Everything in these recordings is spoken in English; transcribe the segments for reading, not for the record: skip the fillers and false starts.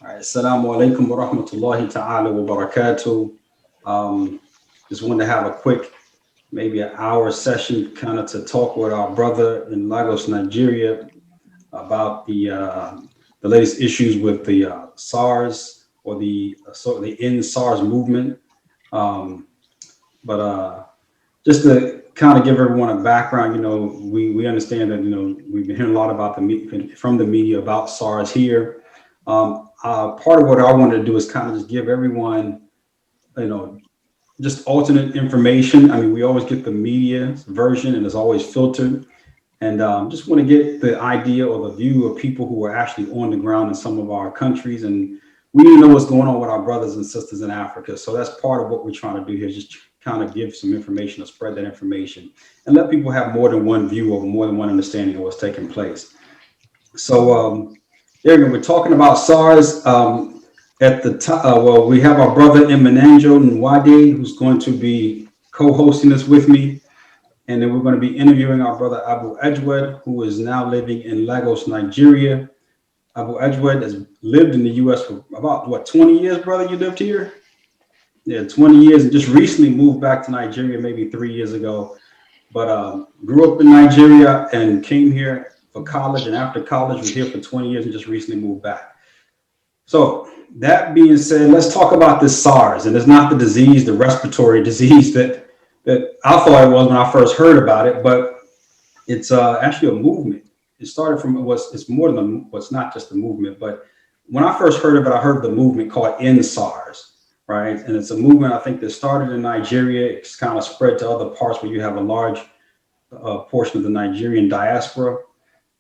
All right. Assalamu alaikum wa rahmatullahi ta'ala wa barakatuh. Um, just wanted to have a quick, maybe an hour session kind of to talk with our brother in Lagos, Nigeria about the latest issues with the SARS or the end SARS movement. Um, but just to kind of give everyone a background, we understand that we've been hearing a lot about from the media about SARS here. Part of what I wanted to do is kind of just give everyone, you know, just alternate information. I mean, we always get the media version, and it's always filtered. And just want to get the idea or the view of people who are actually on the ground in some of our countries. And we need to know what's going on with our brothers and sisters in Africa. So that's part of what we're trying to do here, is just kind of give some information or spread that information and let people have more than one view or more than one understanding of what's taking place. So there we go. We're talking about SARS. At the top, well, we have our brother Emananjo Nwade, who's going to be co-hosting this with me. And then we're going to be interviewing our brother Abu Ajwad, who is now living in Lagos, Nigeria. Abu Ajwad has lived in the U.S. for about, what, 20 years, brother? You lived here? Yeah, 20 years, and just recently moved back to Nigeria maybe 3 years ago. But grew up in Nigeria and came here for college. And after college, was here for 20 years and just recently moved back. So that being said, let's talk about this SARS. And it's not the disease, the respiratory disease that I thought it was when I first heard about it, but it's actually a movement. It started from it's more than what's not just a movement, but when I first heard of it, I heard the movement called End SARS, right? And it's a movement I think that started in Nigeria. It's kind of spread to other parts where you have a large portion of the Nigerian diaspora.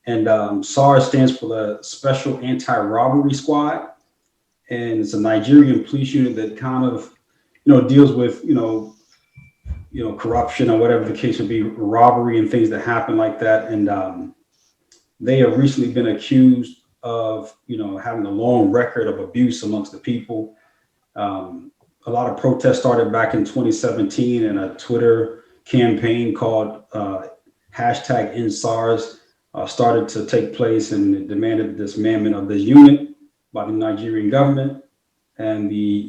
And SARS stands for the Special Anti-Robbery Squad, and it's a Nigerian police unit that kind of deals with corruption or whatever the case would be, robbery and things that happen like that. And they have recently been accused of, having a long record of abuse amongst the people. A lot of protests started back in 2017, and a Twitter campaign called hashtag #EndSARS started to take place, and it demanded the dismantlement of this unit by the Nigerian government. And the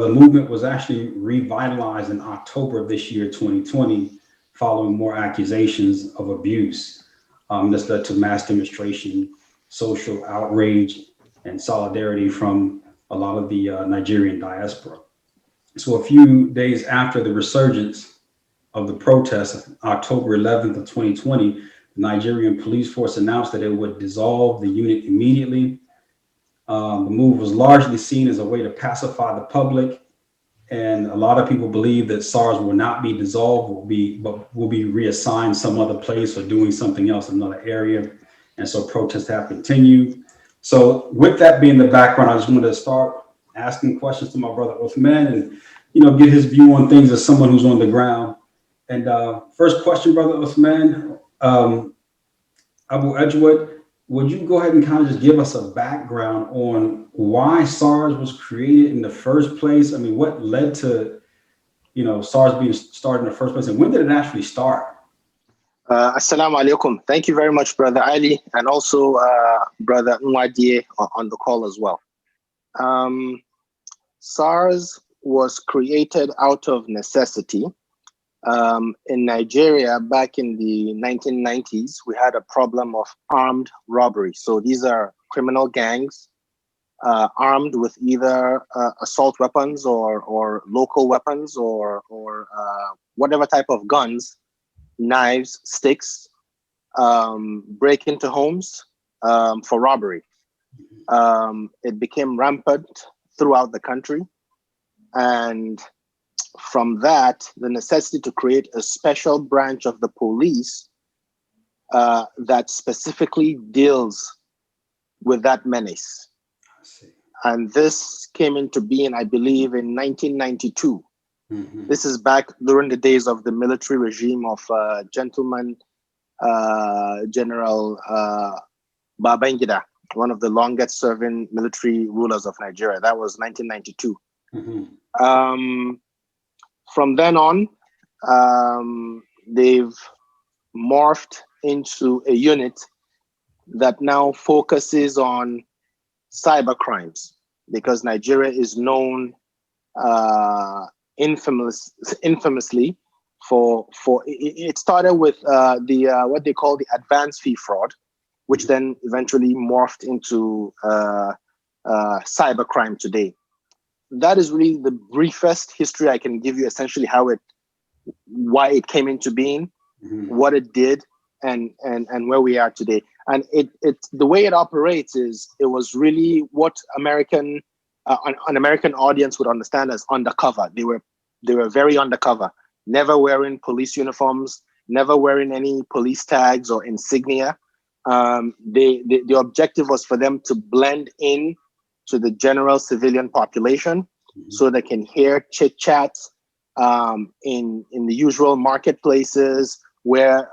movement was actually revitalized in October of this year, 2020, following more accusations of abuse. This led to mass demonstration, social outrage, and solidarity from a lot of the Nigerian diaspora. So a few days after the resurgence of the protests, October 11th of 2020, the Nigerian police force announced that it would dissolve the unit immediately. The move was largely seen as a way to pacify the public, and a lot of people believe that SARS will not be dissolved, will be reassigned some other place or doing something else in another area, and so protests have continued. So, with that being the background, I just wanted to start asking questions to my brother Uthman, and get his view on things as someone who's on the ground. And first question, brother Uthman, Abu Ajwad, would you go ahead and kind of just give us a background on why SARS was created in the first place? I mean, what led to, SARS being started in the first place, and when did it actually start? Assalamu alaikum. Thank you very much, Brother Ali, and also Brother Nwadi on the call as well. SARS was created out of necessity. In Nigeria, back in the 1990s, we had a problem of armed robbery. So these are criminal gangs armed with either assault weapons or local weapons or whatever type of guns, knives, sticks, break into homes for robbery. It became rampant throughout the country. And from that, the necessity to create a special branch of the police that specifically deals with that menace. And this came into being, I believe, in 1992. Mm-hmm. This is back during the days of the military regime of gentleman General Babangida, one of the longest serving military rulers of Nigeria. That was 1992. Mm-hmm. From then on, they've morphed into a unit that now focuses on cyber crimes, because Nigeria is known infamously for it started with what they call the advance fee fraud, which then eventually morphed into cybercrime today. That is really the briefest history I can give you, essentially why it came into being, what it did, and where we are today. And it the way it operates is, it was really what an American audience would understand as undercover. They were very undercover, never wearing police uniforms, never wearing any police tags or insignia. The objective was for them to blend in to the general civilian population, so they can hear chit chats in the usual marketplaces where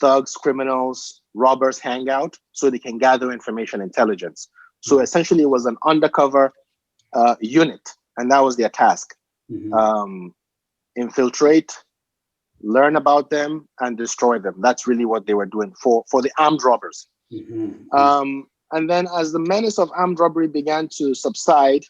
thugs, criminals, robbers hang out, so they can gather information intelligence. So essentially, it was an undercover unit, and that was their task. Infiltrate, learn about them, and destroy them. That's really what they were doing for the armed robbers. And then as the menace of armed robbery began to subside,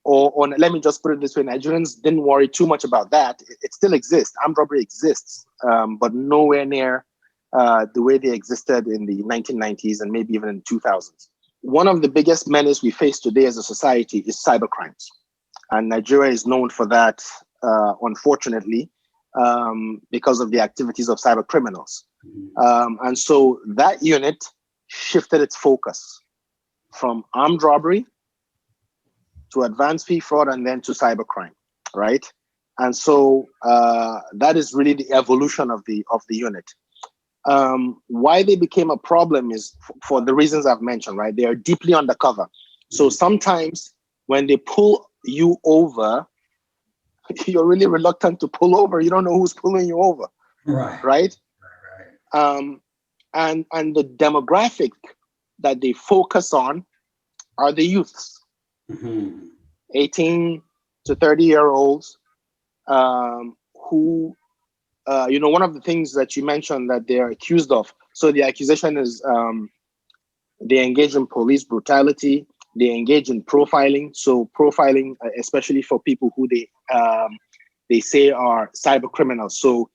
or let me just put it this way, Nigerians didn't worry too much about that. It still exists. Armed robbery exists, but nowhere near the way they existed in the 1990s and maybe even in the 2000s. One of the biggest menace we face today as a society is cyber crimes. And Nigeria is known for that, unfortunately, because of the activities of cyber criminals. And so that unit shifted its focus from armed robbery to advance fee fraud, and then to cybercrime, right? And so that is really the evolution of the unit. Why they became a problem is for the reasons I've mentioned, right? They are deeply undercover. So sometimes when they pull you over, you're really reluctant to pull over. You don't know who's pulling you over, right? And the demographic that they focus on are the youths. 18 to 30-year-olds who, one of the things that you mentioned that they're accused of. So the accusation is they engage in police brutality, they engage in profiling. So profiling, especially for people who they say are cyber criminals. So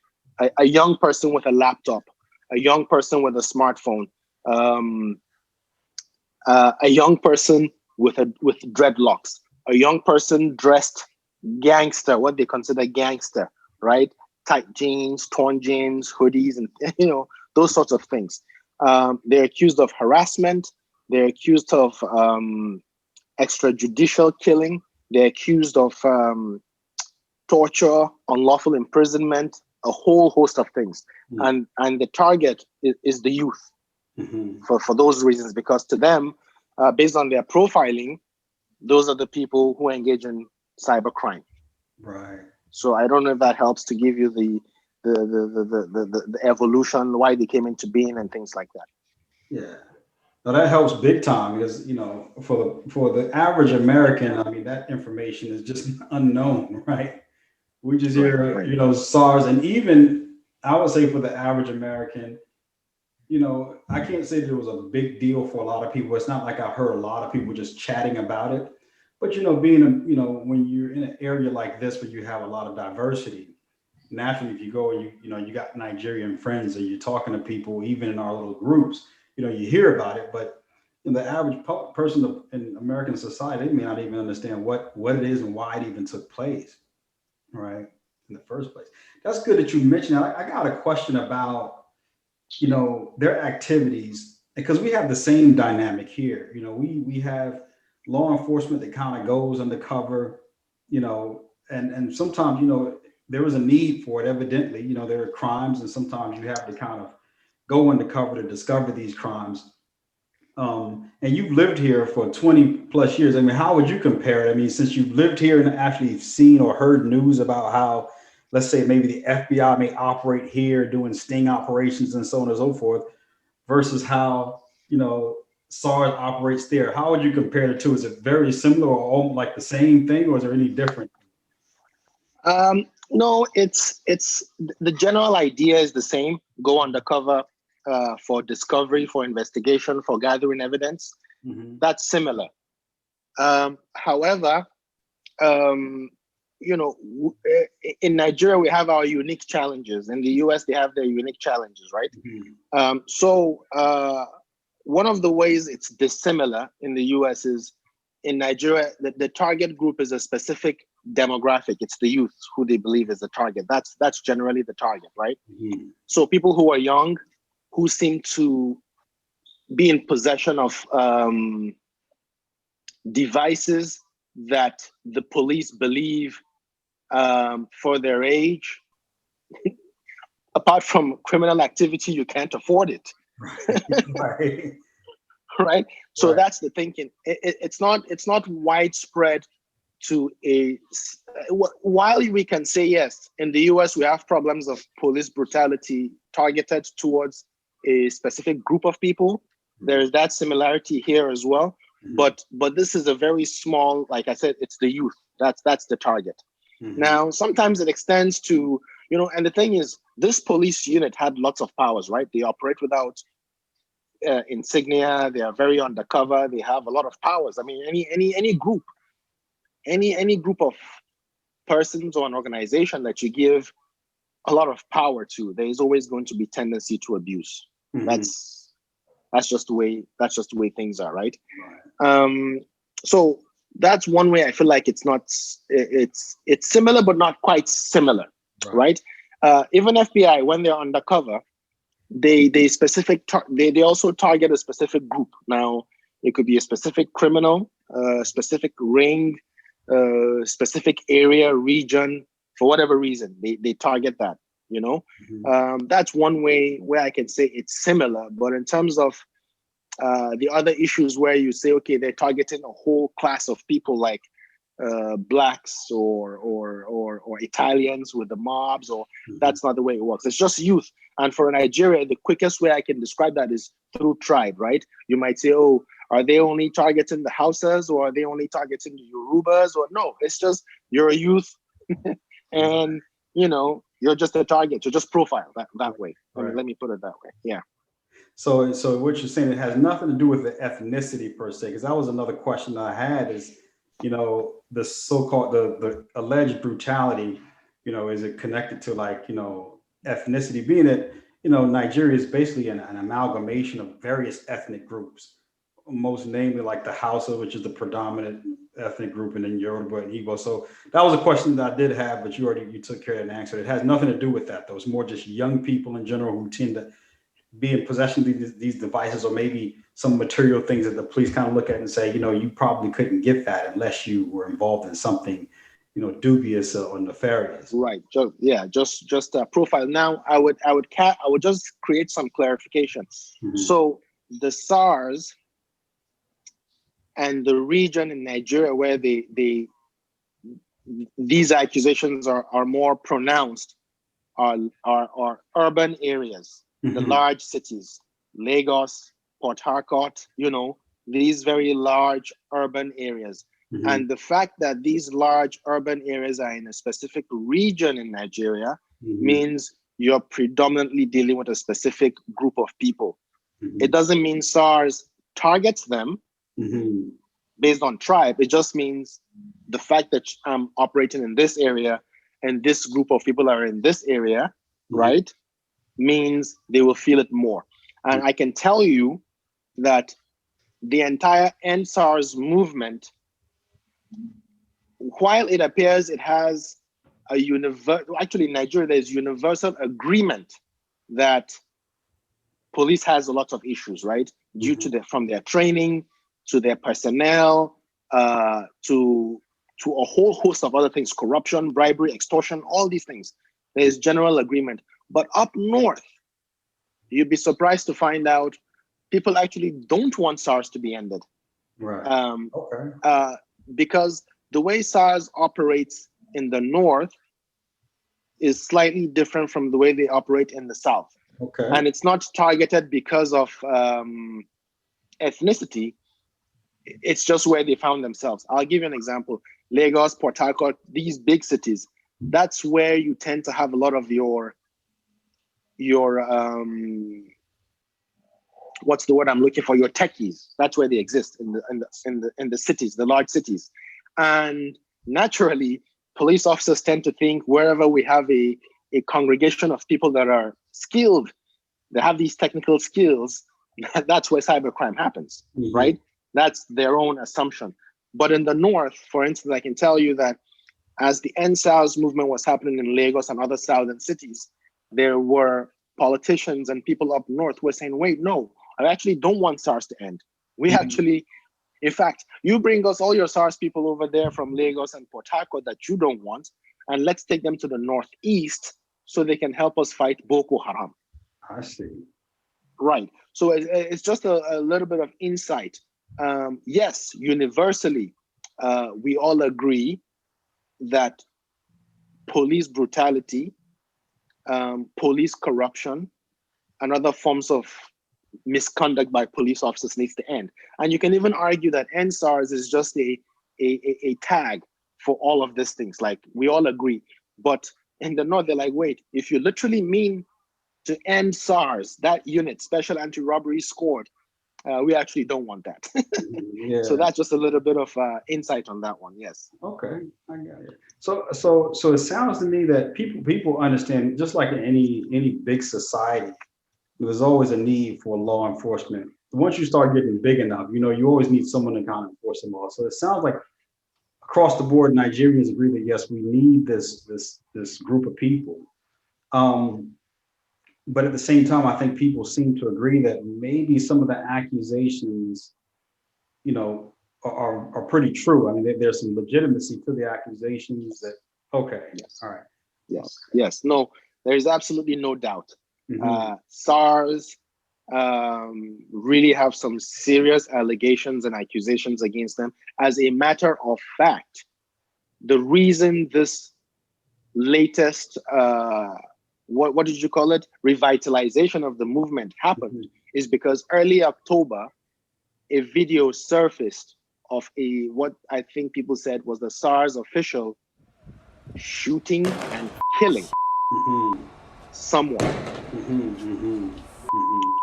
a young person with a laptop, a young person with a smartphone, a young person with dreadlocks, a young person dressed gangster, what they consider gangster, right? Tight jeans, torn jeans, hoodies, and those sorts of things. They're accused of harassment. They're accused of extrajudicial killing. They're accused of torture, unlawful imprisonment, a whole host of things. And the target is the youth for those reasons, because to them, based on their profiling, those are the people who engage in cybercrime. Right. So I don't know if that helps to give you the evolution, why they came into being, and things like that. Yeah. Now that helps big time, because for the average American, I mean, that information is just unknown, right? We just hear SARS, and even I would say for the average American, I can't say there was a big deal for a lot of people. It's not like I heard a lot of people just chatting about it. But being when you're in an area like this where you have a lot of diversity, naturally, if you go and you got Nigerian friends, and you're talking to people, even in our little groups, you hear about it. But the average person in American society, they may not even understand what it is and why it even took place, right, in the first place. That's good that you mentioned that. I got a question about their activities, because we have the same dynamic here. We have law enforcement that kind of goes undercover, and sometimes, there was a need for it. Evidently, there are crimes, and sometimes you have to kind of go undercover to discover these crimes. And you've lived here for 20 plus years. I mean, how would you compare it? I mean, since you've lived here and actually seen or heard news about how, let's say, maybe the FBI may operate here doing sting operations and so on and so forth, versus how, SARS operates there. How would you compare the two? Is it very similar or all like the same thing, or is there any different? No, it's the general idea is the same. Go undercover for discovery, for investigation, for gathering evidence. That's similar. However, you know, in Nigeria, we have our unique challenges. In the US, they have their unique challenges, right? So one of the ways it's dissimilar in the US is in Nigeria, the target group is a specific demographic. It's the youth who they believe is the target. That's generally the target, right? So people who are young, who seem to be in possession of devices that the police believe for their age, apart from criminal activity, you can't afford it. Right. Right. So that's the thinking. It's not widespread to a, while we can say yes, in the US we have problems of police brutality targeted towards a specific group of people. There's that similarity here as well. But this is a very small, like I said, it's the youth. That's the target. Now, sometimes it extends to, you know, and the thing is, this police unit had lots of powers, right? They operate without insignia. They are very undercover. They have a lot of powers. I mean, any group of persons or an organization that you give a lot of power to, there is always going to be tendency to abuse. That's just the way things are, right? So that's one way I feel like it's similar but not quite similar, right? Even FBI, when they're undercover, they also target a specific group. Now it could be a specific criminal, specific ring, specific area, region, for whatever reason they target that, you know. That's one way where I can say it's similar. But in terms of the other issues where you say, okay, they're targeting a whole class of people like blacks or Italians with the mobs, or that's not the way it works. It's just youth. And for Nigeria, the quickest way I can describe that is through tribe, right? You might say, oh, are they only targeting the Hausas, or are they only targeting the Yorubas? Or no, it's just you're a youth and you know, you're just a target. You're just profiled that way. Let me put it that way. Yeah. So what you're saying, it has nothing to do with the ethnicity per se, because that was another question I had is, you know, the so-called, the alleged brutality, you know, is it connected to like, you know, ethnicity, being that, you know, Nigeria is basically an amalgamation of various ethnic groups, most namely like the Hausa, which is the predominant ethnic group, and then Yoruba and Igbo. So that was a question that I did have, but you took care of and answered. It has nothing to do with that, though. It's more just young people in general who tend to be in possession of these devices, or maybe some material things that the police kind of look at and say, you know, you probably couldn't get that unless you were involved in something, you know, dubious or nefarious. Right. Just a profile. Now, I would just create some clarification. So the SARS and the region in Nigeria where these accusations are more pronounced are urban areas, the large cities, Lagos, Port Harcourt, you know, these very large urban areas. And the fact that these large urban areas are in a specific region in Nigeria means you're predominantly dealing with a specific group of people. It doesn't mean SARS targets them based on tribe. It just means the fact that I'm operating in this area and this group of people are in this area, right, means they will feel it more. And I can tell you that the entire End SARS movement, while it appears it has a actually in Nigeria, there's universal agreement that police has a lot of issues, right? Due to from their training, to their personnel, to a whole host of other things, corruption, bribery, extortion, all these things. There's general agreement. But up north, you'd be surprised to find out people actually don't want SARS to be ended. Right. Because the way SARS operates in the north is slightly different from the way they operate in the south. And it's not targeted because of ethnicity. It's just where they found themselves. I'll give you an example. Lagos, Port Harcourt, these big cities, that's where you tend to have a lot of your what's the word I'm looking for? Your techies. That's where they exist in the cities, the large cities. And naturally, police officers tend to think wherever we have a congregation of people that are skilled, they have these technical skills, that's where cybercrime happens, right? That's their own assumption. But in the north, for instance, I can tell you that as the SARS movement was happening in Lagos and other southern cities, there were politicians and people up north who were saying, wait, no, I actually don't want SARS to end. We actually, in fact, you bring us all your SARS people over there from Lagos and Port Harcourt that you don't want, and let's take them to the northeast so they can help us fight Boko Haram. I see. Right. So it's just a little bit of insight. Yes, universally, we all agree that police brutality, police corruption, and other forms of misconduct by police officers needs to end. And you can even argue that SARS is just a tag for all of these things. Like, we all agree. But in the north, they're like, wait, if you literally mean to end SARS, that unit, Special Anti-Robbery Squad, we actually don't want that. Yeah. So that's just a little bit of insight on that one. Yes. Okay, I got it. So it sounds to me that people understand, just like in any big society, there's always a need for law enforcement. Once you start getting big enough, you always need someone to kind of enforce the law. So it sounds like across the board, Nigerians agree that yes, we need this group of people. But at the same time, I think people seem to agree that maybe some of the accusations, are pretty true. I mean, there's some legitimacy to the accusations that, okay, yes. All right. Yes, okay. Yes, no, there's absolutely no doubt. SARS really have some serious allegations and accusations against them. As a matter of fact, the reason this latest, what did you call it? Revitalization of the movement happened is because early October, a video surfaced of what I think people said was the SARS official shooting and killing someone.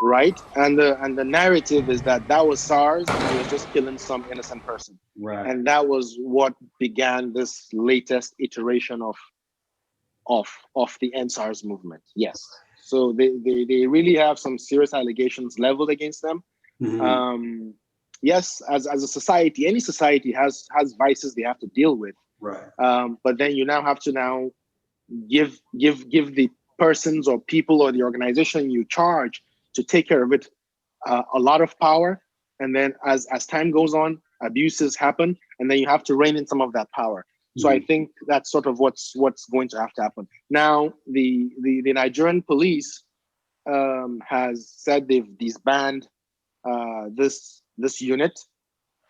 Right? And the narrative is that was SARS and he was just killing some innocent person. Right. And that was what began this latest iteration of the SARS movement. Yes. So they really have some serious allegations leveled against them. Yes, as a society, any society has vices they have to deal with. Right. But then you now have to give the persons or people or the organization you charge to take care of it a lot of power. And then as time goes on, abuses happen, and then you have to rein in some of that power. So I think that's sort of what's going to have to happen. Now, the Nigerian police has said they've disbanded this unit,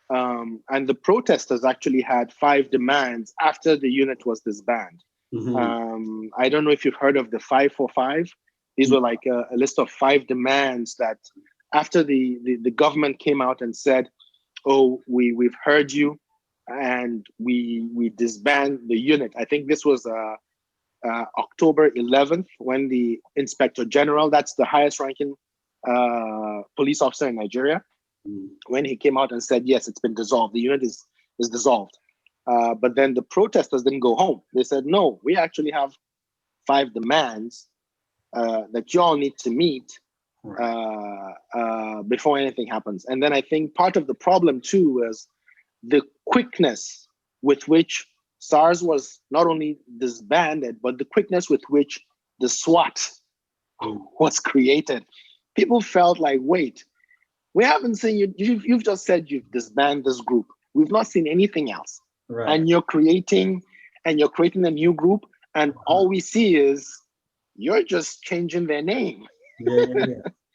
and the protesters actually had 5 demands after the unit was disbanded. I don't know if you've heard of the 545. These were like a list of 5 demands that after the government came out and said, oh, we've heard you, and we disband the unit. I think this was October 11th when the Inspector General, that's the highest ranking police officer in Nigeria, when he came out and said, yes, it's been dissolved. The unit is dissolved. But then the protesters didn't go home. They said, no, we actually have 5 demands that you all need to meet before anything happens. And then I think part of the problem too is the quickness with which SARS was not only disbanded, but the quickness with which the SWAT was created. People felt like, wait, we haven't seen you. You've just said you've disbanded this group. We've not seen anything else. Right. And you're creating a new group, and all we see is you're just changing their name. Yeah.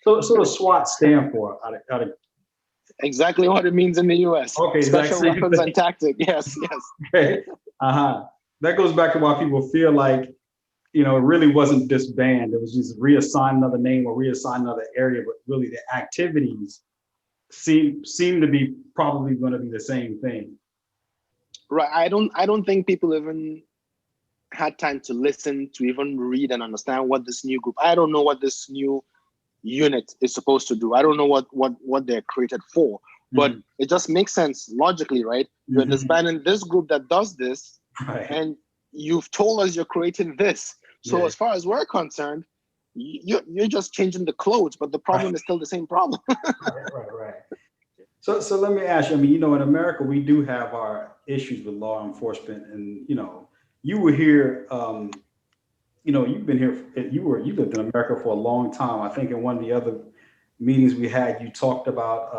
So the SWAT stand for exactly what it means in the US. Okay, Special weapons and tactics. Yes. Okay. That goes back to why people feel like, it really wasn't disbanded. It was just reassigned another name or reassigned another area, but really the activities seem to be probably going to be the same thing. Right. I don't think people even had time to listen, to even read and understand what this new group. I don't know what this new unit is supposed to do. I don't know what they're created for, but it just makes sense logically, right? You're disbanding this group that does this, Right. and you've told us you're creating this. So as far as we're concerned, you're just changing the clothes, but the problem is still the same problem. Right. So let me ask you. I mean, in America, we do have our issues with law enforcement, and you were here. You've been here. You lived in America for a long time. I think in one of the other meetings we had, you talked about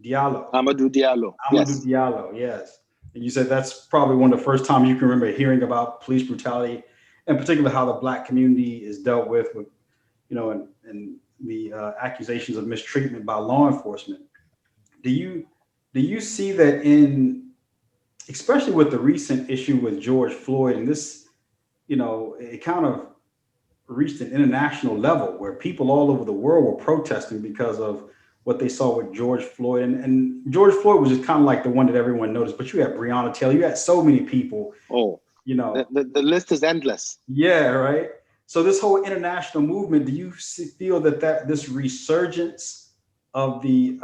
Diallo. Amadou Diallo. Amadou Diallo, yes. And you said that's probably one of the first times you can remember hearing about police brutality, in particular how the Black community is dealt with and the accusations of mistreatment by law enforcement. Do you see that especially with the recent issue with George Floyd, and this, it kind of reached an international level where people all over the world were protesting because of what they saw with George Floyd. And George Floyd was just kind of like the one that everyone noticed, but you had Breonna Taylor, you had so many people. The list is endless. Yeah, right. So this whole international movement, do you feel that this resurgence of the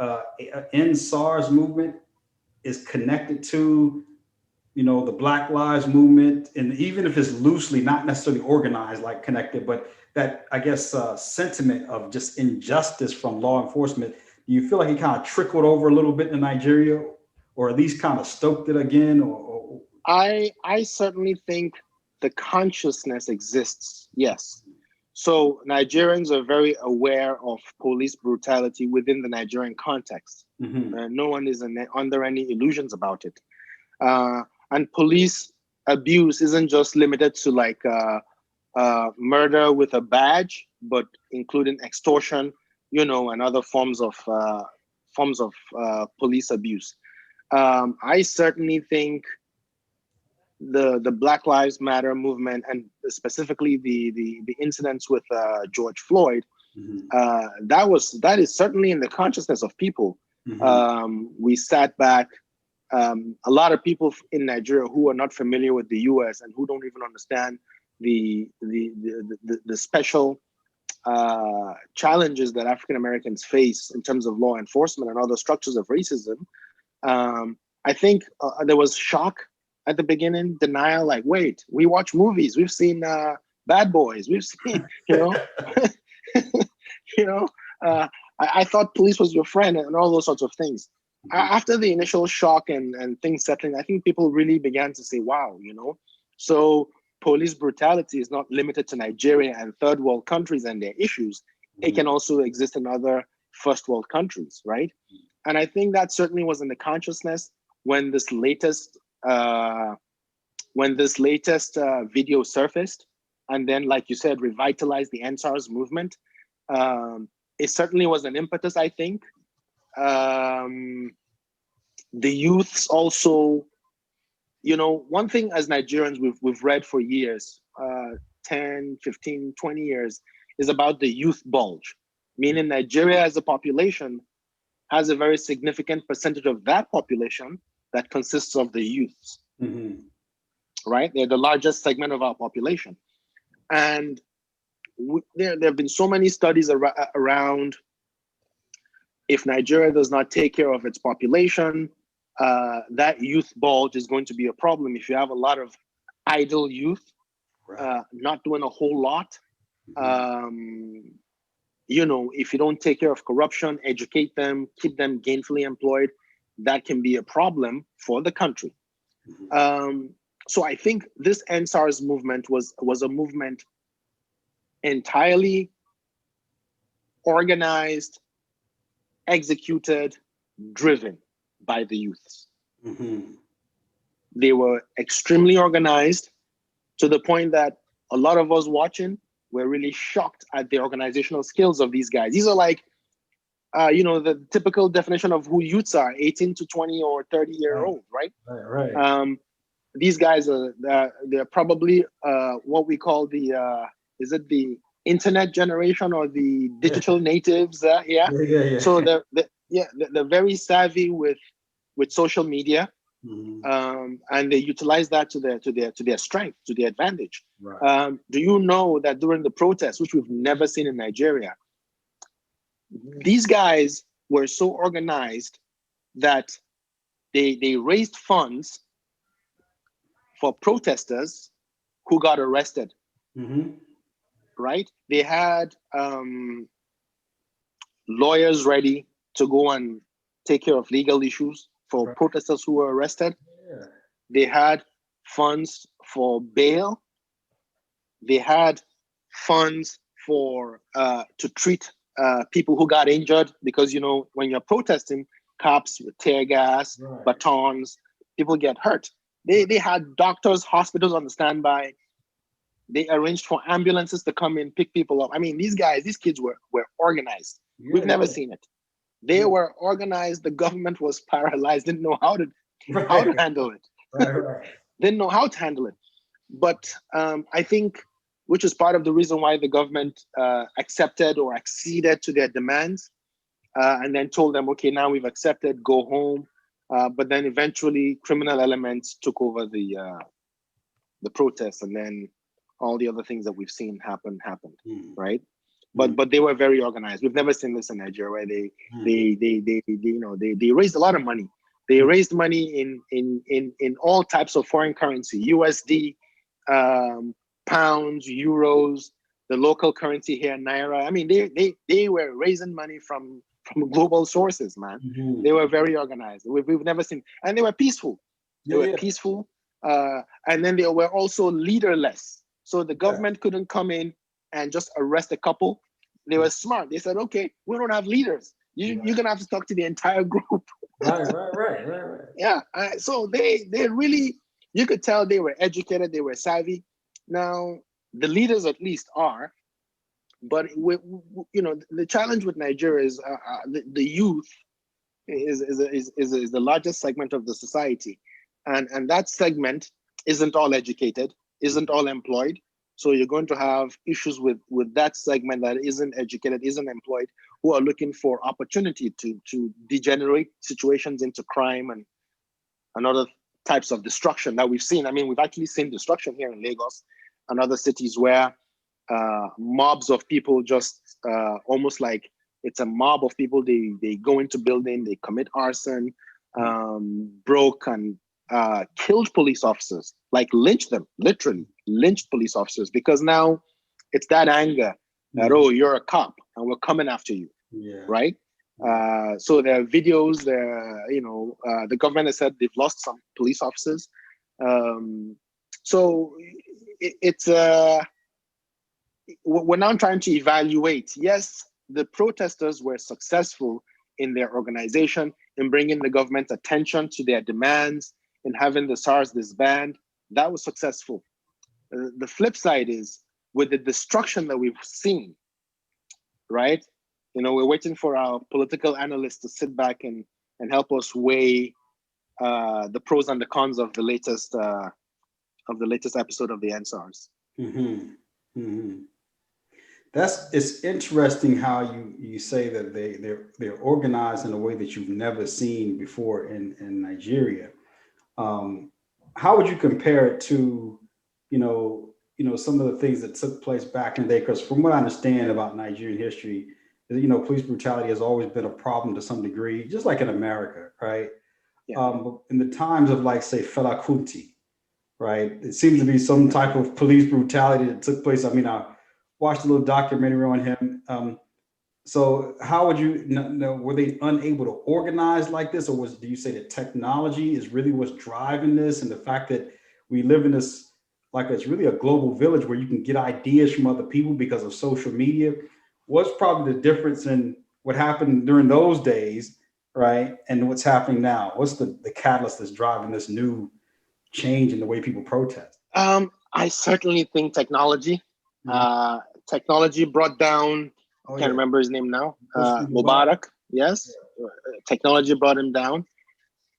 end SARS movement is connected to the Black Lives Movement, and even if it's loosely, not necessarily organized, like connected, but that, I guess, sentiment of just injustice from law enforcement, do you feel like it kind of trickled over a little bit in Nigeria, or at least kind of stoked it again? Or I certainly think the consciousness exists, yes. So Nigerians are very aware of police brutality within the Nigerian context. No one is under any illusions about it. And police abuse isn't just limited to like murder with a badge, but including extortion, and other forms of police abuse. I certainly think the Black Lives Matter movement, and specifically the incidents with George Floyd, that is certainly in the consciousness of people. We sat back. A lot of people in Nigeria who are not familiar with the U.S. and who don't even understand the special challenges that African Americans face in terms of law enforcement and other structures of racism. I think there was shock at the beginning, denial, like, wait, we watch movies, we've seen Bad Boys, we've seen, I thought police was your friend and all those sorts of things. After the initial shock and things settling, I think people really began to say, wow, so police brutality is not limited to Nigeria and third world countries and their issues. It can also exist in other first world countries, right? And I think that certainly was in the consciousness when this latest video surfaced, and then, like you said, revitalized the NSARS movement. It certainly was an impetus, I think. The youths also, one thing as Nigerians we've read for years, 10, 15, 20 years, is about the youth bulge, meaning Nigeria as a population has a very significant percentage of that population that consists of the youths, right? They're the largest segment of our population. And there have been so many studies around if Nigeria does not take care of its population, that youth bulge is going to be a problem. If you have a lot of idle youth, not doing a whole lot, if you don't take care of corruption, educate them, keep them gainfully employed, that can be a problem for the country. So I think this NSARS movement was a movement entirely organized, executed, driven by the youths. They were extremely organized to the point that a lot of us watching were really shocked at the organizational skills of these guys. These are like, the typical definition of who youths are, 18 to 20 or 30-year-old, right? Right. These guys they're probably what we call is it the internet generation or the digital natives? Yeah. So they're very savvy with social media. and they utilize that to their strength, to their advantage. Right. Do you know that during the protests, which we've never seen in Nigeria, these guys were so organized that they raised funds for protesters who got arrested. Right? They had lawyers ready to go and take care of legal issues for protesters who were arrested. Yeah. They had funds for bail. They had funds for to treat people who got injured, because when you're protesting, cops with tear gas, batons, people get hurt. They had doctors, hospitals on the standby. They arranged for ambulances to come in, pick people up. I mean, these kids were organized. We've never seen it. They were organized. The government was paralyzed, didn't know how to handle it. Didn't know how to handle it. But I think, which is part of the reason why the government accepted or acceded to their demands, and then told them, okay, now we've accepted, go home. But then eventually criminal elements took over the protests, and then all the other things that we've seen happened, right? But they were very organized. We've never seen this in Nigeria, where they raised a lot of money. They raised money in all types of foreign currency: USD, pounds, euros, the local currency here, naira. I mean, they were raising money from global sources, man. They were very organized. We've never seen, and they were peaceful. They were peaceful, and then they were also leaderless. So the government couldn't come in and just arrest a couple. They were smart. They said, okay, we don't have leaders. You're gonna have to talk to the entire group. Right. Yeah. So they really, you could tell they were educated. They were savvy. Now the leaders at least are, but the challenge with Nigeria is the youth is the largest segment of the society, and that segment isn't all educated, isn't all employed. So you're going to have issues with that segment that isn't educated, isn't employed, who are looking for opportunity to degenerate situations into crime and other types of destruction that we've seen. I mean, we've actually seen destruction here in Lagos and other cities where mobs of people just almost like it's a mob of people. They go into building, they commit arson, broke and killed police officers, like lynched them, literally lynched police officers, because now it's that anger that, oh, you're a cop and we're coming after you, right? So there are videos there, the government has said they've lost some police officers. So we're now trying to evaluate. Yes, the protesters were successful in their organization, in bringing the government's attention to their demands, in having the SARS disband. That was successful. The flip side is, with the destruction that we've seen, right? We're waiting for our political analysts to sit back and help us weigh the pros and the cons of the latest episode of the SARS. It's interesting how you say that they're organized in a way that you've never seen before in Nigeria. How would you compare it to, some of the things that took place back in the day? Because from what I understand about Nigerian history, police brutality has always been a problem to some degree, just like in America, right? But in the times of, like, say, Fela Kuti, right? It seems to be some type of police brutality that took place. I mean, I watched a little documentary on him. So how would you know, were they unable to organize like this? Or do you say that technology is really what's driving this? And the fact that we live in this, like, it's really a global village where you can get ideas from other people because of social media. What's probably the difference in what happened during those days, right? And what's happening now? What's the catalyst that's driving this new change in the way people protest? I certainly think technology. Technology brought down, can't remember his name now, Mubarak. Yes, technology brought him down.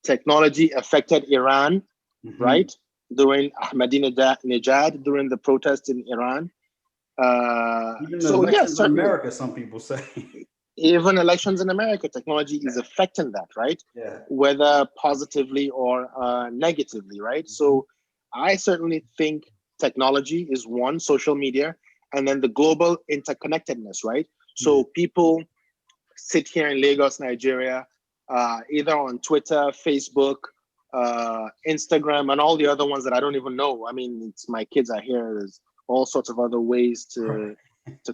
Technology affected Iran, right? During Ahmadinejad, during the protests in Iran. Even the elections in America, some people say. even elections in America, technology is affecting that, right? Yeah. Whether positively or negatively, right? So I certainly think technology is one, social media, and then the global interconnectedness, right? So people sit here in Lagos, Nigeria, either on Twitter, Facebook, Instagram, and all the other ones that I don't even know. I mean, it's my kids are here. There's all sorts of other ways to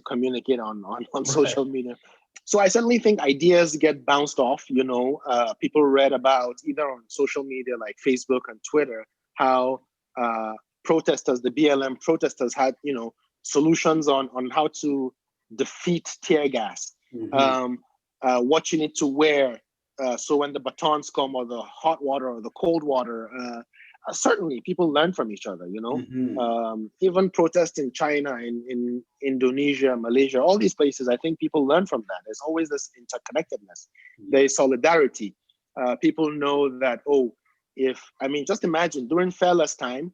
communicate on social media. So I certainly think ideas get bounced off. People read about either on social media like Facebook and Twitter how protesters, the BLM protesters, had solutions on how to defeat tear gas. What you need to wear, so when the batons come, or the hot water or the cold water, certainly people learn from each other. Even protests in China, in Indonesia, Malaysia, all these places, I think people learn from that. There's always this interconnectedness. There's solidarity. People know that, just imagine during Fela's time,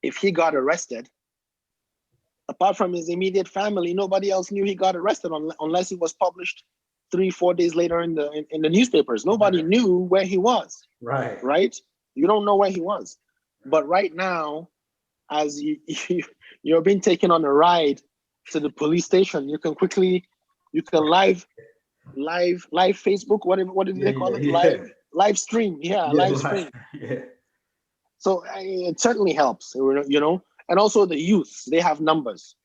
if he got arrested, apart from his immediate family, nobody else knew he got arrested unless it was published 3-4 days later in the newspapers. Nobody knew where he was. Right? You don't know where he was. But right now, as you're being taken on a ride to the police station, you can live Facebook. What did they call it? Live stream. Live stream. Yeah. So it certainly helps. And also the youths, they have numbers.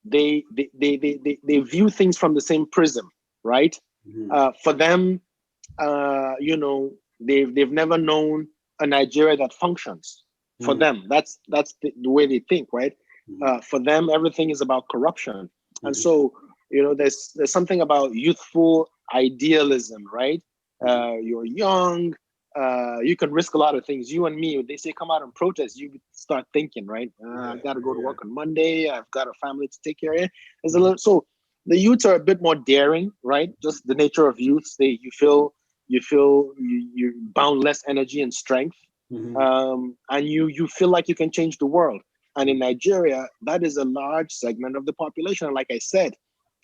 They view things from the same prism, right? For them, they've never known a Nigeria that functions. For them, that's the way they think, right? For them, everything is about corruption, and so there's something about youthful idealism, right? You're young. You can risk a lot of things. You and me, they say come out and protest, you start thinking, right? I've got to go to work on Monday. I've got a family to take care of. There's a little, so the youths are a bit more daring, right? Just the nature of youths. You feel you boundless energy and strength, and you feel like you can change the world. And in Nigeria, that is a large segment of the population. And like I said,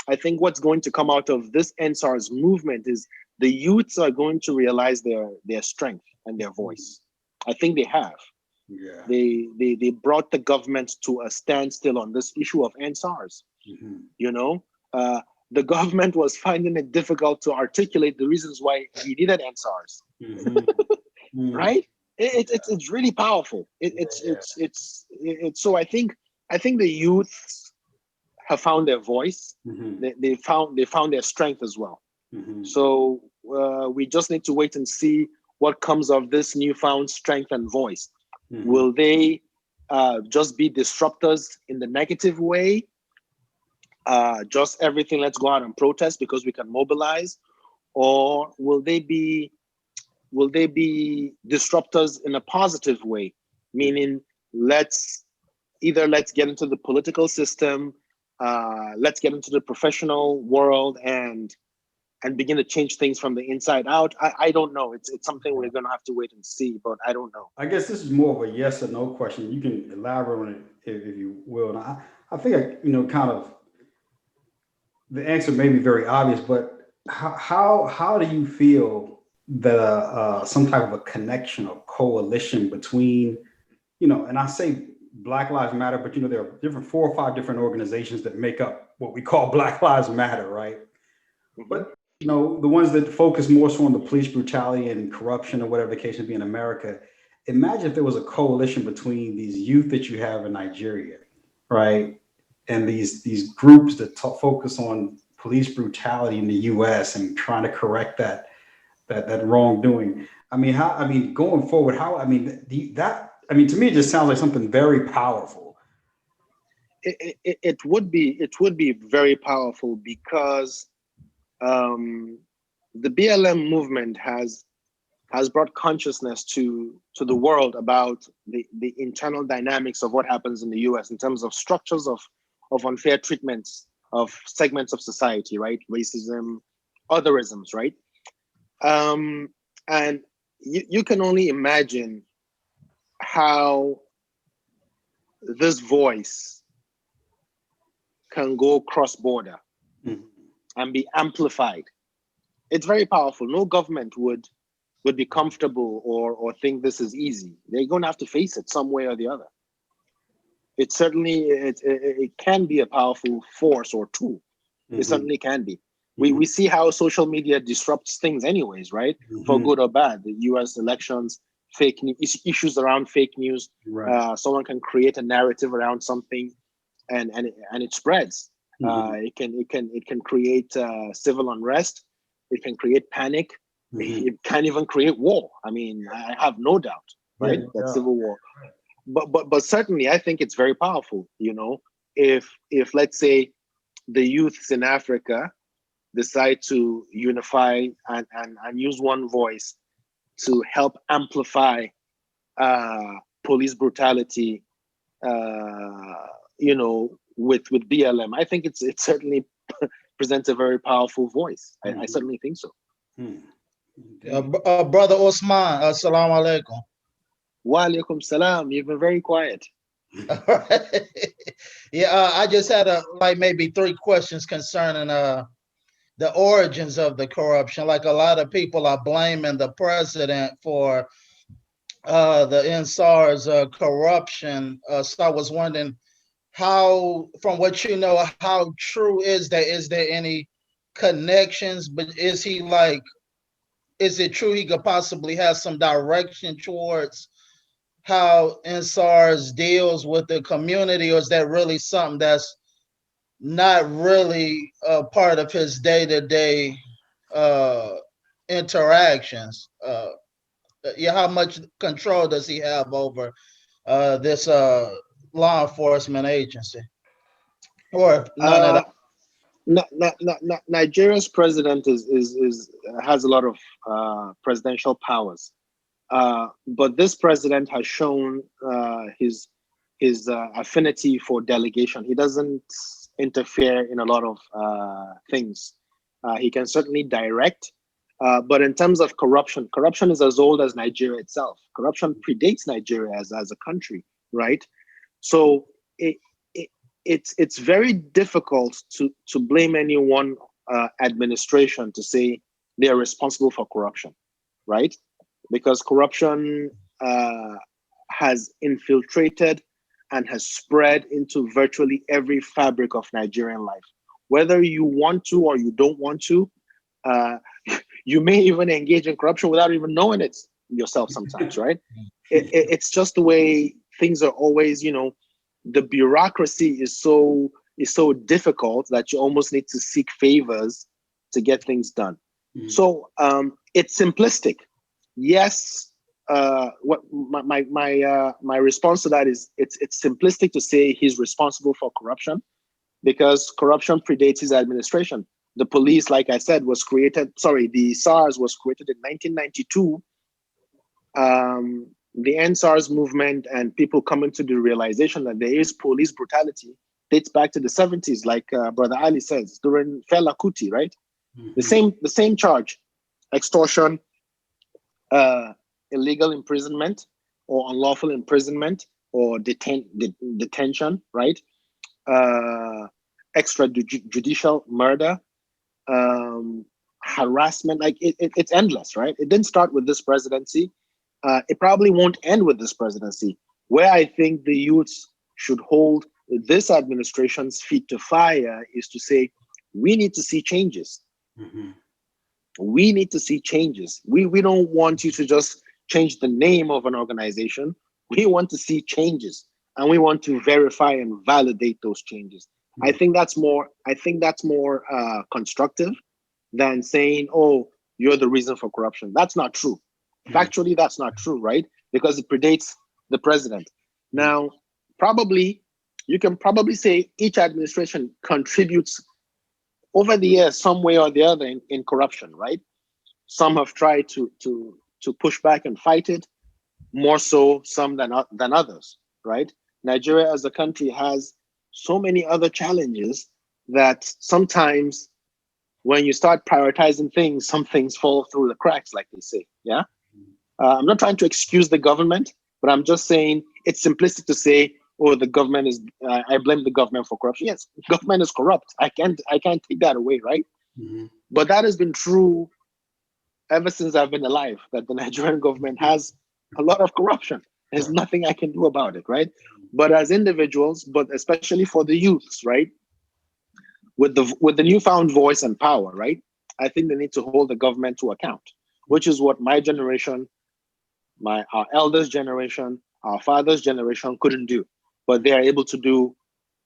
I think what's going to come out of this SARS movement is the youths are going to realize their strength and their voice. I think they have. Yeah. They brought the government to a standstill on this issue of SARS. The government was finding it difficult to articulate the reasons why we needed SARS. Right? It's really powerful. So I think the youths have found their voice. They found their strength as well. So we just need to wait and see what comes of this newfound strength and voice. Will they just be disruptors in the negative way? Just everything, let's go out and protest because we can mobilize, or will they be disruptors in a positive way, meaning let's get into the political system, let's get into the professional world and begin to change things from the inside out. I don't know. It's something we're going to have to wait and see, but I don't know. I guess this is more of a yes or no question. You can elaborate on it if you will. And I think, kind of the answer may be very obvious, but how do you feel that some type of a connection or coalition between, and I say Black Lives Matter, but there are different 4 or 5 different organizations that make up what we call Black Lives Matter, right? But the ones that focus more so on the police brutality and corruption or whatever the case may be in America. Imagine if there was a coalition between these youth that you have in Nigeria, right? And these groups that focus on police brutality in the U.S. and trying to correct that wrongdoing. Going forward, to me, it just sounds like something very powerful. It would be very powerful because the BLM movement has brought consciousness to the world about the internal dynamics of what happens in the US in terms of structures of unfair treatments of segments of society, right? Racism, otherisms, right? And you can only imagine how this voice can go cross-border. and be amplified. It's very powerful. No government would be comfortable or think this is easy. They're going to have to face it some way or the other. It certainly it can be a powerful force or tool. It certainly can be. We see how social media disrupts things anyways, right? For good or bad. The US elections, fake news, issues around fake news. Right. Someone can create a narrative around something and it spreads. It can create civil unrest. It can create panic. It can even create war. I mean, I have no doubt, right? Yeah, That civil war. But certainly I think it's very powerful, you know, if let's say the youths in Africa decide to unify and use one voice to help amplify police brutality, you know, with BLM. I think it certainly presents a very powerful voice. I certainly think so. Brother Osman, assalamu alaikum. Wa alaikum salam. You've been very quiet. Yeah, I just had maybe 3 questions concerning the origins of the corruption. Like, a lot of people are blaming the president for the SARS corruption. So I was wondering, how, from what you know, how true is that? Is there any connections? But is it true he could possibly have some direction towards how SARS deals with the community, or is that really something that's not really a part of his day-to-day interactions? Yeah, how much control does he have over this law enforcement agency, or none at all? Nigeria's president has a lot of presidential powers, but this president has shown his affinity for delegation. He doesn't interfere in a lot of things. He can certainly direct, but in terms of corruption is as old as Nigeria itself. Corruption predates Nigeria as a country, right? So it's very difficult to blame any one administration to say they are responsible for corruption, right? Because corruption has infiltrated and has spread into virtually every fabric of Nigerian life. Whether you want to or you don't want to, you may even engage in corruption without even knowing it yourself sometimes, right? It's just the way things are always, you know. The bureaucracy is so difficult that you almost need to seek favors to get things done. So it's simplistic. Yes, what my response to that is it's simplistic to say he's responsible for corruption, because corruption predates his administration. The police, like I said, the SARS was created in 1992. The SARS movement and people coming to the realization that there is police brutality dates back to the 70s, like Brother Ali says, during Fela Kuti, right? The same charge: extortion, illegal imprisonment or unlawful imprisonment or detention, right? Extrajudicial murder, harassment. Like it's endless, right? It didn't start with this presidency. It probably won't end with this presidency. Where I think the youths should hold this administration's feet to fire is to say, we need to see changes. We need to see changes. We don't want you to just change the name of an organization. We want to see changes, and we want to verify and validate those changes. I think that's more constructive than saying, oh, you're the reason for corruption. That's not true. Factually, that's not true, right? Because it predates the president. Now, you can probably say each administration contributes over the years some way or the other in corruption, right? Some have tried to push back and fight it, more so some than others, right? Nigeria as a country has so many other challenges that sometimes when you start prioritizing things, some things fall through the cracks, like they say, yeah? I'm not trying to excuse the government, but I'm just saying it's simplistic to say, oh, the government is, I blame the government for corruption. Yes, government is corrupt. I can't take that away, right? But that has been true ever since I've been alive, that the Nigerian government has a lot of corruption. There's nothing I can do about it, right? But as individuals, but especially for the youths, right? With the newfound voice and power, right? I think they need to hold the government to account, which is what my generation, our elders' generation, our fathers' generation couldn't do, but they are able to do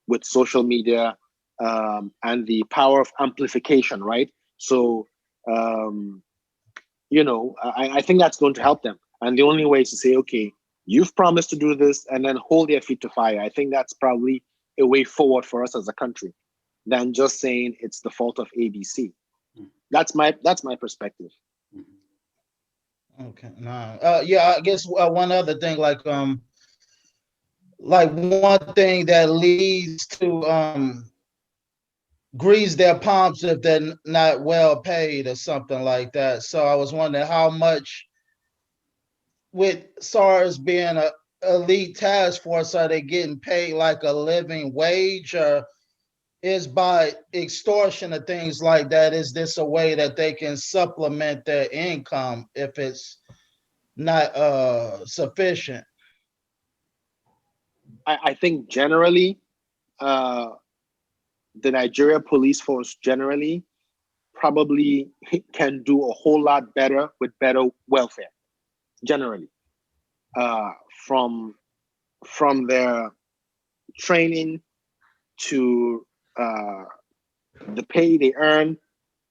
with social media and the power of amplification, right? So, I think that's going to help them. And the only way is to say, okay, you've promised to do this, and then hold their feet to fire. I think that's probably a way forward for us as a country, than just saying it's the fault of ABC. That's my perspective. Okay, no, yeah, I guess one other thing, like one thing that leads to grease their palms if they're not well paid or something like that. So I was wondering how much, with SARS being a elite task force, are they getting paid like a living wage, or is by extortion or things like that? Is this a way that they can supplement their income if it's not sufficient? I think generally, the Nigeria police force generally probably can do a whole lot better with better welfare, generally, from their training to the pay they earn,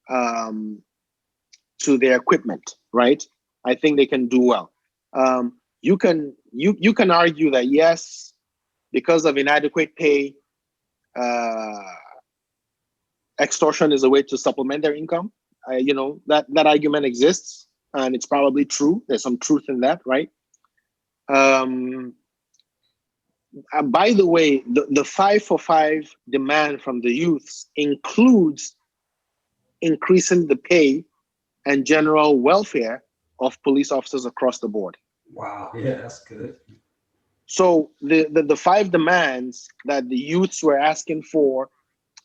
to their equipment, right? I think they can do well. You can argue that yes, because of inadequate pay, extortion is a way to supplement their income. That argument exists, and it's probably true. There's some truth in that, right? By the way, the 5-for-5 demand from the youths includes increasing the pay and general welfare of police officers across the board. Wow, yeah, that's good. So the 5 demands that the youths were asking for,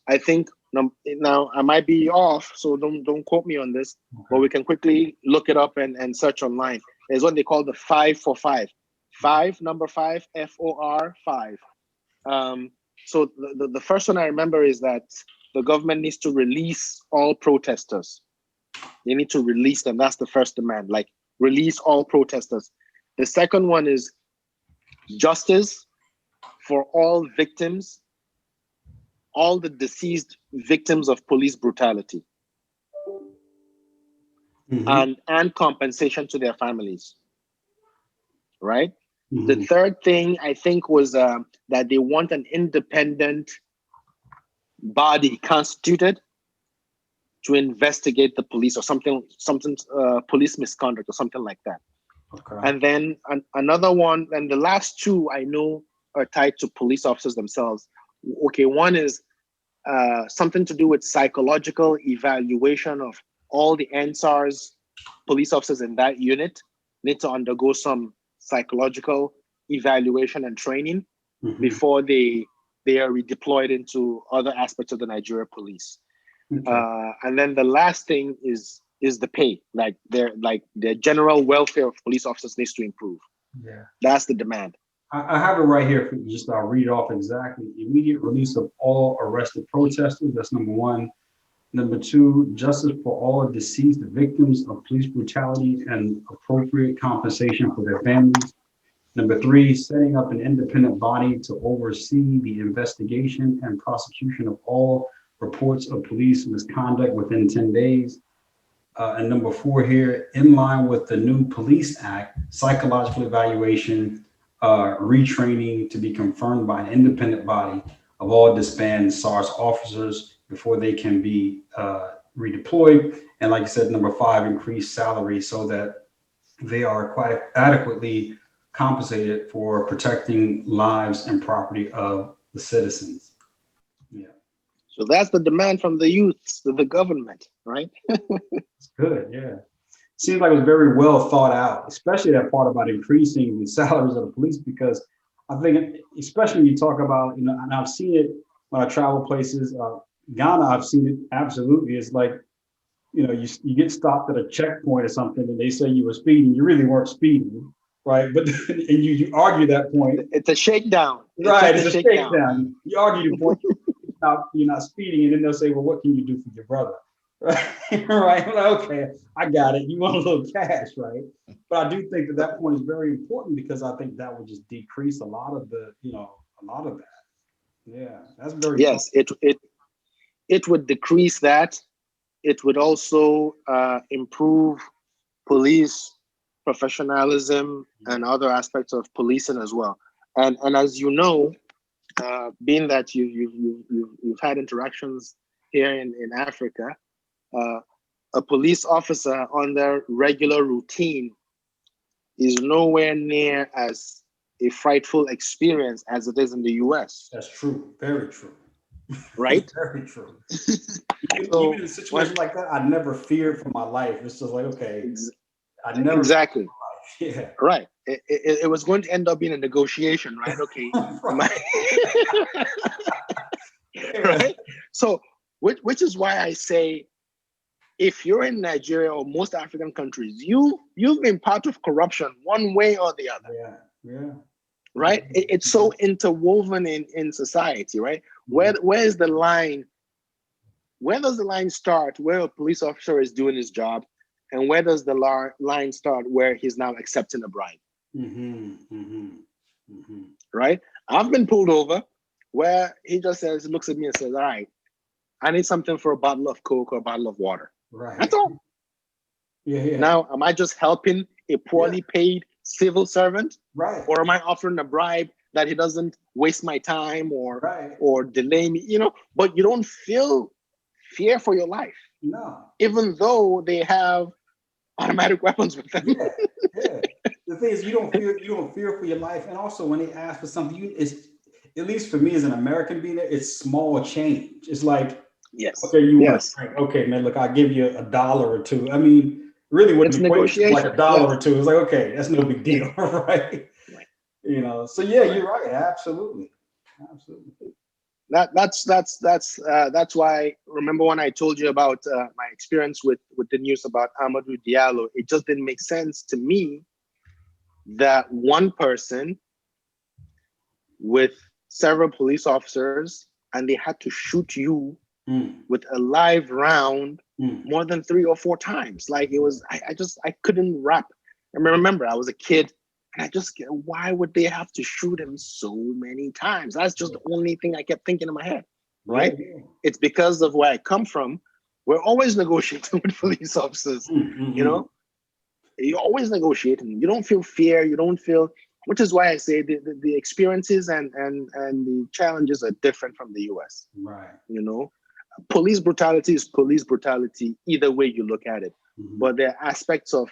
I think, now I might be off, so don't quote me on this, okay, but we can quickly look it up and search online. Is what they call the 5-for-5. 5, number 5, FOR 5. So the first one I remember is that the government needs to release all protesters. They need to release them. That's the first demand, like release all protesters. The second one is justice for all victims, all the deceased victims of police brutality, and compensation to their families, right? The third thing I think was that they want an independent body constituted to investigate the police or something, police misconduct or something like that. Okay. And then another one, and the last 2 I know are tied to police officers themselves. Okay, one is something to do with psychological evaluation of all the SARS police officers in that unit need to undergo some psychological evaluation and training before they are redeployed into other aspects of the Nigeria police. Okay. And then the last thing is the pay, like their general welfare of police officers needs to improve. Yeah, that's the demand. I have it right here. I'll read it off exactly. Immediate release of all arrested protesters. That's number 1. Number 2, justice for all deceased victims of police brutality and appropriate compensation for their families. Number 3, setting up an independent body to oversee the investigation and prosecution of all reports of police misconduct within 10 days. And number 4 here, in line with the new Police Act, psychological evaluation, retraining to be confirmed by an independent body of all disbanded SARS officers before they can be redeployed. And like I said, number 5, increased salary so that they are quite adequately compensated for protecting lives and property of the citizens. Yeah. So that's the demand from the youths to the government, right? It's good, yeah. Seems like it was very well thought out, especially that part about increasing the salaries of the police, because I think, especially when you talk about, and I've seen it when I travel places, Ghana, I've seen it absolutely. It's like, you get stopped at a checkpoint or something and they say you were speeding. You really weren't speeding, right? But and you argue that point. It's a shakedown. Right, it's a shakedown. You argue the point, you're not speeding, and then they'll say, well, what can you do for your brother? Right, right. I'm like, okay, I got it. You want a little cash, right? But I do think that point is very important because I think that would just decrease a lot of that. Yeah, that's very Yes, it would decrease that. It would also improve police professionalism and other aspects of policing as well. And as you know, being that you've had interactions here in Africa, a police officer on their regular routine is nowhere near as a frightful experience as it is in the US. That's true. Very true. Right? Very true. Even in a situation like that, I never feared for my life. It's just like, okay, I never. Exactly. Yeah. Right. It was going to end up being a negotiation, right? Okay. Right. So, which is why I say, if you're in Nigeria or most African countries, you've been part of corruption one way or the other. Yeah. Yeah. Right. It's so interwoven in society, right? Where's the line? Where does the line start where a police officer is doing his job? And where does the line start where he's now accepting a bribe? Right? I've been pulled over where he just looks at me and says, all right, I need something for a bottle of Coke or a bottle of water. Right. That's all. Yeah. Now, am I just helping a poorly paid civil servant? Right. Or am I offering a bribe that he doesn't waste my time or delay me? But you don't feel fear for your life. No. Even though they have automatic weapons with them. Yeah. The thing is, you don't fear for your life, and also when they ask for something, at least for me as an American being there, it's small change. It's like, yes, okay, you want a drink? Okay, man, look, I'll give you $1 or $2. I mean, really, what the negotiation like $1 or $2 is like, okay, that's no big deal, right? So yeah, you're right, absolutely. That's why. Remember when I told you about my experience with the news about Amadou Diallo? It just didn't make sense to me that one person with several police officers and they had to shoot you with a live round more than 3 or 4 times. Like, it was, I couldn't wrap. I remember I was a kid. And why would they have to shoot him so many times? That's just the only thing I kept thinking in my head, right? Yeah. It's because of where I come from. We're always negotiating with police officers, You're always negotiating. You don't feel fear. You don't feel, which is why I say the experiences and the challenges are different from the US. Right. Police brutality is police brutality, either way you look at it. But there are aspects of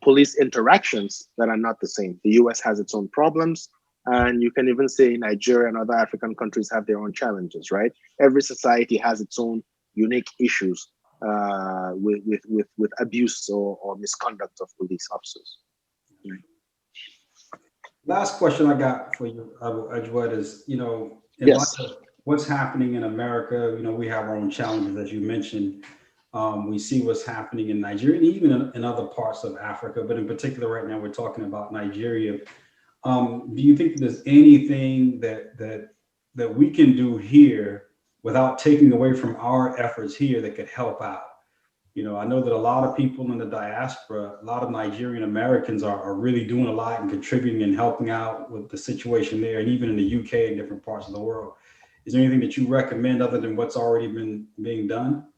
police interactions that are not the same. The US has its own problems, and you can even say Nigeria and other African countries have their own challenges, right? Every society has its own unique issues with abuse or misconduct of police officers. Last question I got for you, Abu Ajwad, is, in light of what's happening in America, we have our own challenges, as you mentioned. We see what's happening in Nigeria and even in other parts of Africa, but in particular right now we're talking about Nigeria. Do you think there's anything that we can do here without taking away from our efforts here that could help out? I know that a lot of people in the diaspora, a lot of Nigerian Americans are really doing a lot and contributing and helping out with the situation there, and even in the UK and different parts of the world. Is there anything that you recommend other than what's already been being done?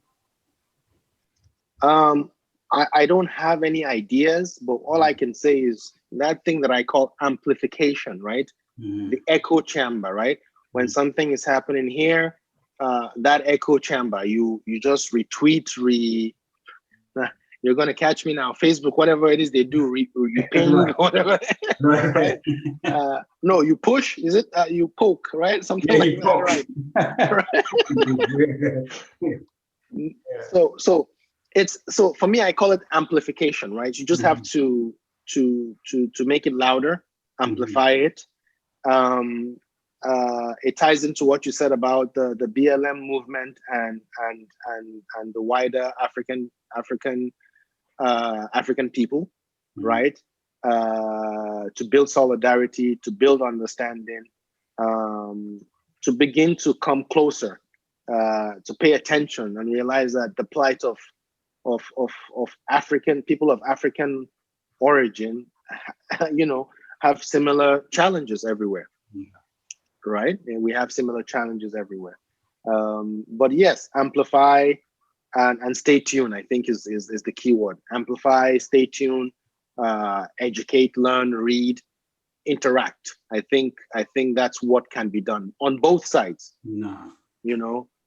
I don't have any ideas, but all I can say is that thing that I call amplification, right? The echo chamber, right? When something is happening here, that echo chamber, you just retweet, you're going to catch me now, Facebook, whatever it is they do, you ping, whatever. Right? No, you push, is it? You poke, right? Something like that, right? So for me, I call it amplification, right? You just have to make it louder, amplify it. it ties into what you said about the BLM movement and the wider African people, right? To build solidarity, to build understanding, to begin to come closer, to pay attention and realize that the plight of African people of African origin, have similar challenges everywhere, right? And we have similar challenges everywhere. But yes, amplify and stay tuned, I think is the key word. Amplify, stay tuned, educate, learn, read, interact. I think that's what can be done on both sides.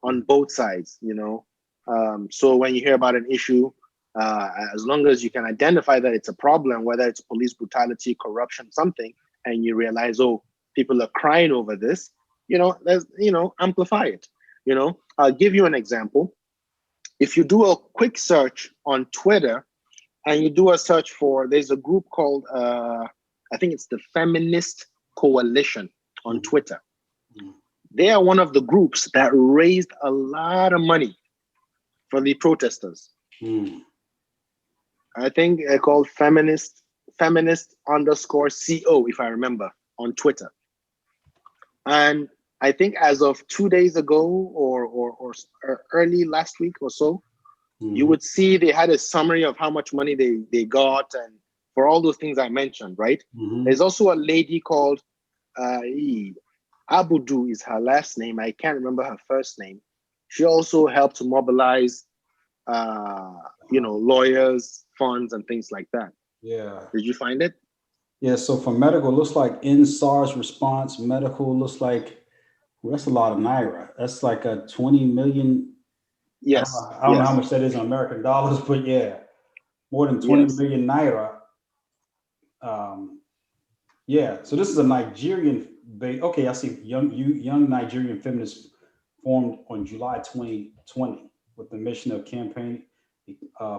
On both sides, so when you hear about an issue, as long as you can identify that it's a problem, whether it's police brutality, corruption, something, and you realize, oh, people are crying over this, amplify it. I'll give you an example. If you do a quick search on Twitter and you do a search for, there's a group called, I think it's the Feminist Coalition on Twitter. They are one of the groups that raised a lot of money for the protesters. I think they're called feminist _CO, if I remember, on Twitter. And I think as of 2 days ago or early last week or so, you would see they had a summary of how much money they got and for all those things I mentioned, right? There's also a lady called Abudu is her last name. I can't remember her first name. She also helped to mobilize, lawyers, funds, and things like that. Yeah. Did you find it? Yeah. So for medical, it looks like in SARS response, medical looks like, well, that's a lot of Naira. That's like a 20 million. Yes. I don't know how much that is in American dollars, but yeah, more than 20 million Naira. Yeah. So this is a Nigerian. Okay, I see. Young Nigerian feminists formed on July 2020 with the mission of campaigning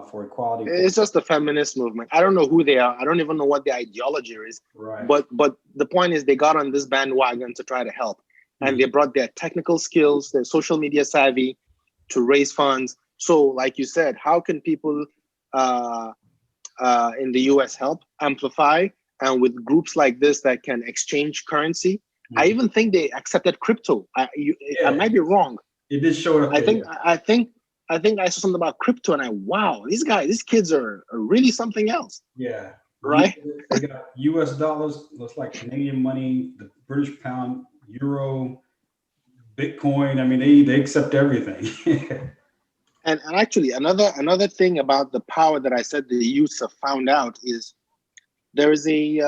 for equality. It's just the feminist movement. I don't know who they are. I don't even know what their ideology is. Right. But the point is they got on this bandwagon to try to help. And they brought their technical skills, their social media savvy to raise funds. So like you said, how can people in the US help amplify? And with groups like this that can exchange currency, I even think they accepted crypto. I might be wrong. It did show up. I think I saw something about crypto, and wow, these kids are really something else. Yeah. Right. They got US dollars, looks like Canadian money, the British pound, euro, Bitcoin. I mean, they accept everything. And actually, another thing about the power that I said the youths have found out is there is a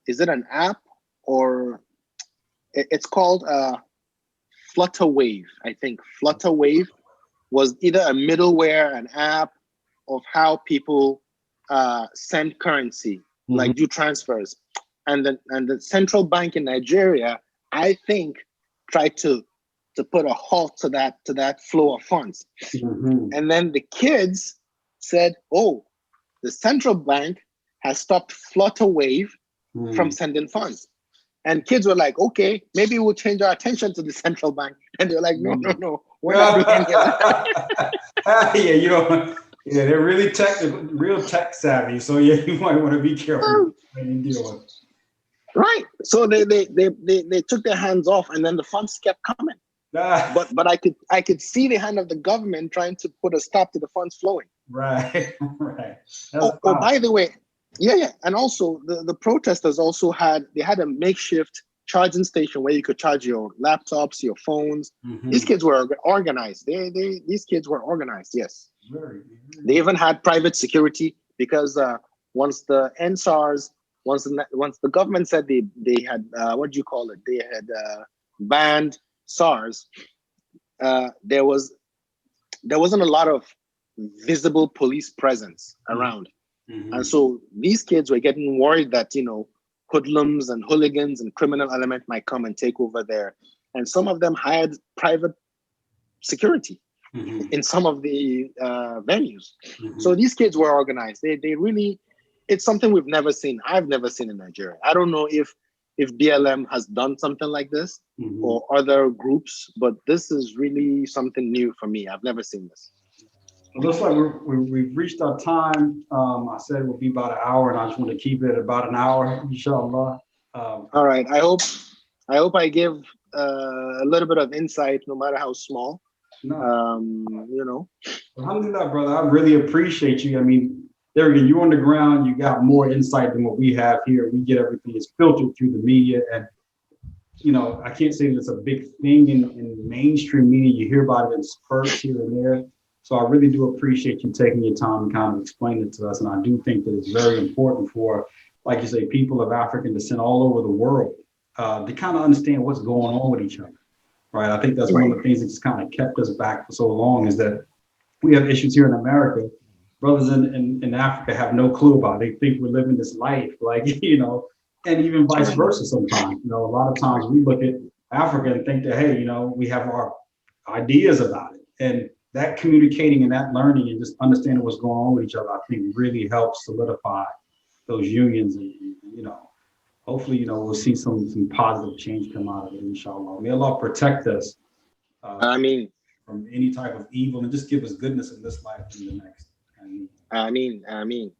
is it an app or it's called Flutter Wave. I think Flutter Wave was either a middleware, an app of how people send currency, like do transfers, and the central bank in Nigeria, I think, tried to put a halt to that flow of funds. And then the kids said, "Oh, the central bank has stopped Flutter Wave from sending funds." And kids were like, "Okay, maybe we'll change our attention to the central bank." And they're like, "No, we're not doing any of that." Yeah, they're really real tech savvy. So yeah, you might want to be careful when you deal with it. Right. So they took their hands off, and then the funds kept coming. But I could see the hand of the government trying to put a stop to the funds flowing. Right. Oh, by the way, yeah. And also the protesters also had a makeshift charging station where you could charge your laptops, your phones. These kids were organized. These kids were organized. Yes. Very. They even had private security because once the SARS, once the government said they had what do you call it? They had banned SARS. There wasn't a lot of visible police presence around, and so these kids were getting worried that hoodlums and hooligans and criminal element might come and take over there, and some of them hired private security in some of the venues. So these kids were organized. They really, it's something we've never seen. I've never seen in Nigeria. I don't know if if BLM has done something like this Mhm. or other groups, but this is really something new for me. I've never seen this. It looks like we've reached our time. I said it would be about an hour, and I just want to keep it at about an hour, inshallah. All right. I give a little bit of insight, no matter how small. No, You know. alhamdulillah, brother. I really appreciate you. I mean, there again, you're on the ground. You got more insight than what we have here. We get everything is filtered through the media, and I can't say that it's a big thing in mainstream media. You hear about it in spurts here and there. So I really do appreciate you taking your time and kind of explaining it to us. And I do think that it's very important for, like you say, people of African descent all over the world to kind of understand what's going on with each other, right? I think that's one of the things that's kind of kept us back for so long is that we have issues here in America. Brothers in Africa have no clue about it. They think we're living this life, like, and even vice versa sometimes. A lot of times we look at Africa and think that, hey, we have our ideas about it. And that communicating and that learning and just understanding what's going on with each other, I think really helps solidify those unions. And hopefully, we'll see some positive change come out of it, inshallah. May Allah protect us from any type of evil and just give us goodness in this life and the next. Ameen.